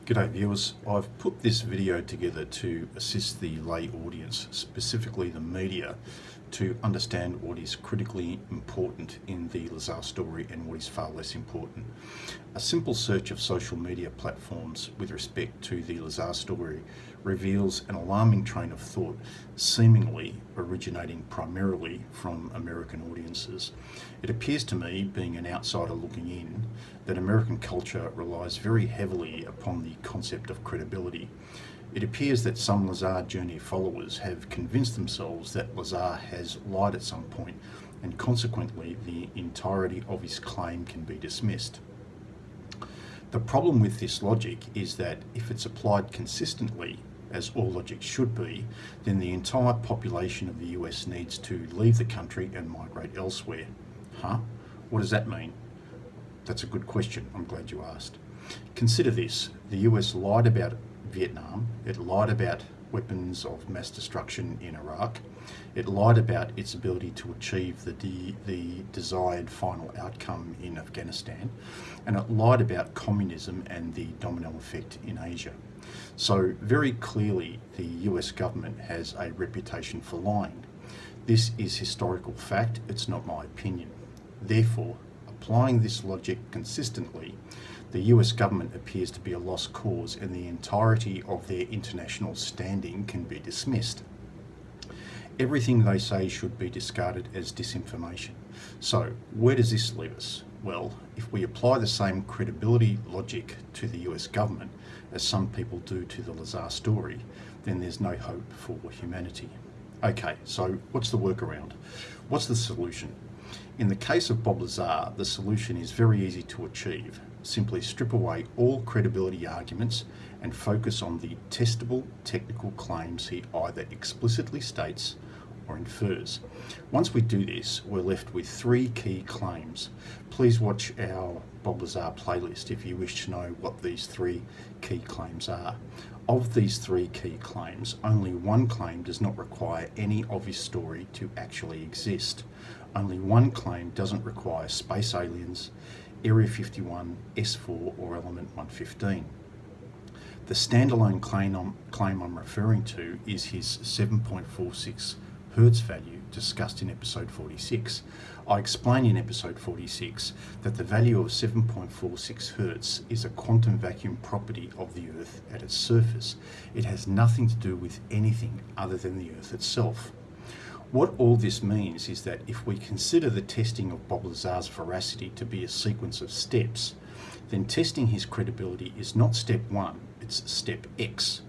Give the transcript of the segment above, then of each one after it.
G'day viewers, I've put this video together to assist the lay audience, specifically the media, to understand what is critically important in the Lazar story and what is far less important. A simple search of social media platforms with respect to the Lazar story reveals an alarming train of thought, seemingly originating primarily from American audiences. It appears to me, being an outsider looking in, that American culture relies very heavily upon the concept of credibility. It appears that some Lazar journey followers have convinced themselves that Lazar has lied at some point, and consequently the entirety of his claim can be dismissed. The problem with this logic is that if it's applied consistently, as all logic should be, then the entire population of the US needs to leave the country and migrate elsewhere. What does that mean? That's a good question. I'm glad you asked. Consider this. The US lied about Vietnam. It lied about weapons of mass destruction in Iraq. It lied about its ability to achieve the desired final outcome in Afghanistan. And it lied about communism and the domino effect in Asia. So very clearly the US government has a reputation for lying. This is historical fact. It's not my opinion. Therefore, applying this logic consistently, the US government appears to be a lost cause and the entirety of their international standing can be dismissed. Everything they say should be discarded as disinformation. So, where does this leave us? Well, if we apply the same credibility logic to the US government as some people do to the Lazar story, then there's no hope for humanity. Okay, so what's the workaround? What's the solution? In the case of Bob Lazar, the solution is very easy to achieve. Simply strip away all credibility arguments and focus on the testable technical claims he either explicitly states or infers. Once we do this, we're left with three key claims. Please watch our Bob Lazar playlist if you wish to know what these three key claims are. Of these three key claims, only one claim does not require any of his story to actually exist. Only one claim doesn't require space aliens, Area 51, S4 or Element 115. The standalone claim I'm referring to is his 7.46 Hertz value discussed in episode 46. I explain in episode 46 that the value of 7.46 Hertz is a quantum vacuum property of the Earth at its surface. It has nothing to do with anything other than the Earth itself. What all this means is that if we consider the testing of Bob Lazar's veracity to be a sequence of steps, then testing his credibility is not step 1, it's step X.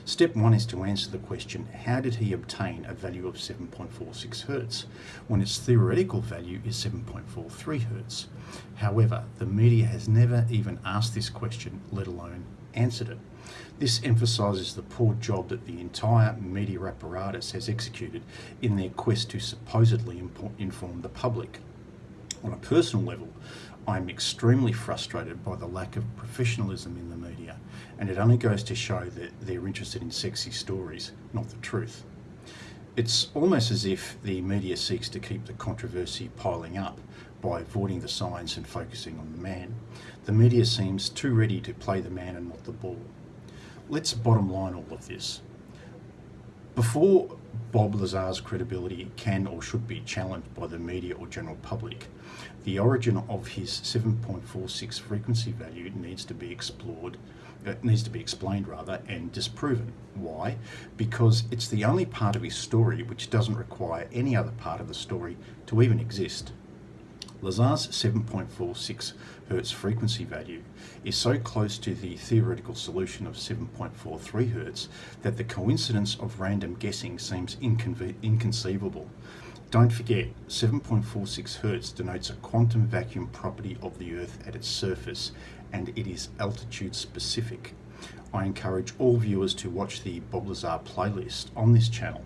Step 1 is to answer the question, how did he obtain a value of 7.46 Hertz when its theoretical value is 7.43 Hertz? However, the media has never even asked this question, let alone answered it. This emphasises the poor job that the entire media apparatus has executed in their quest to supposedly inform the public. On a personal level, I am extremely frustrated by the lack of professionalism in the media, and it only goes to show that they're interested in sexy stories, not the truth. It's almost as if the media seeks to keep the controversy piling up by avoiding the science and focusing on the man. The media seems too ready to play the man and not the ball. Let's bottom line all of this. Before Bob Lazar's credibility can or should be challenged by the media or general public, the origin of his 7.46 frequency value needs to be explained and disproven. Why? Because it's the only part of his story which doesn't require any other part of the story to even exist. Lazar's 7.46 Hertz frequency value is so close to the theoretical solution of 7.43 Hertz that the coincidence of random guessing seems inconceivable. Don't forget, 7.46 Hertz denotes a quantum vacuum property of the Earth at its surface, and it is altitude specific. I encourage all viewers to watch the Bob Lazar playlist on this channel.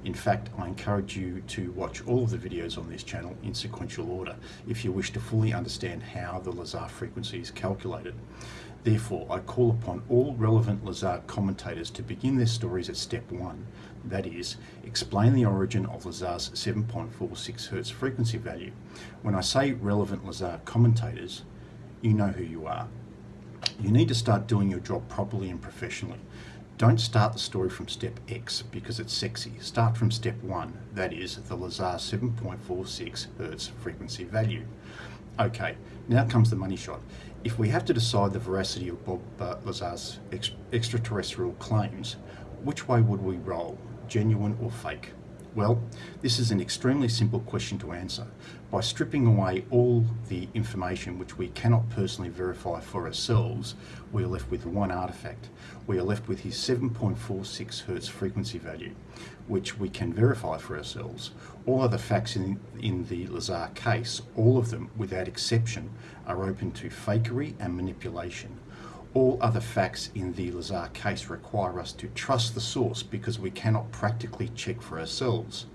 In fact, I encourage you to watch all of the videos on this channel in sequential order if you wish to fully understand how the Lazar frequency is calculated. Therefore, I call upon all relevant Lazar commentators to begin their stories at step 1, that is, explain the origin of Lazar's 7.46 Hertz frequency value. When I say relevant Lazar commentators, you know who you are. You need to start doing your job properly and professionally. Don't start the story from step X because it's sexy. Start from step 1, that is the Lazar 7.46 Hz frequency value. Okay, now comes the money shot. If we have to decide the veracity of Bob Lazar's extraterrestrial claims, which way would we roll, genuine or fake? Well, this is an extremely simple question to answer. By stripping away all the information which we cannot personally verify for ourselves, we are left with one artifact. We are left with his 7.46 Hz frequency value, which we can verify for ourselves. All other facts in the Lazar case, all of them without exception, are open to fakery and manipulation. All other facts in the Lazar case require us to trust the source because we cannot practically check for ourselves.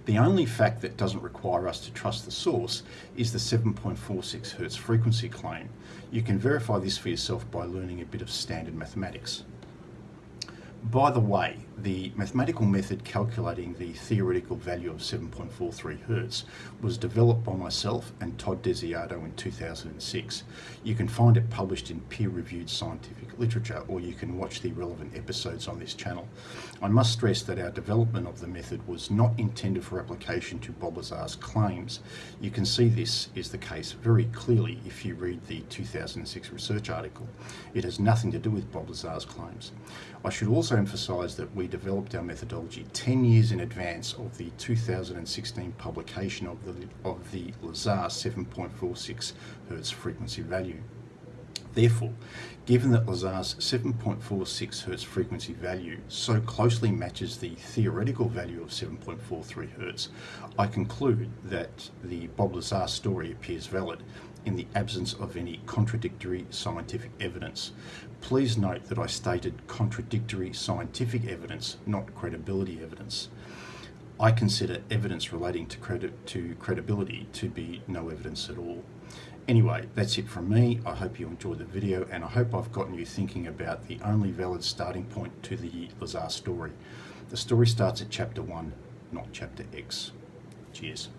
The only fact that doesn't require us to trust the source is the 7.46 Hz frequency claim. You can verify this for yourself by learning a bit of standard mathematics. By the way, the mathematical method calculating the theoretical value of 7.43 Hz was developed by myself and Todd Desiato in 2006. You can find it published in peer-reviewed scientific literature, or you can watch the relevant episodes on this channel. I must stress that our development of the method was not intended for application to Bob Lazar's claims. You can see this is the case very clearly if you read the 2006 research article. It has nothing to do with Bob Lazar's claims. I should also emphasise that we developed our methodology 10 years in advance of the 2016 publication of the Lazar 7.46 Hz frequency value. Therefore, given that Lazar's 7.46 Hz frequency value so closely matches the theoretical value of 7.43 Hz, I conclude that the Bob Lazar story appears valid in the absence of any contradictory scientific evidence. Please note that I stated contradictory scientific evidence, not credibility evidence. I consider evidence relating to credibility to be no evidence at all. Anyway, that's it from me. I hope you enjoyed the video, and I hope I've gotten you thinking about the only valid starting point to the Lazar story. The story starts at chapter 1, not chapter X. Cheers.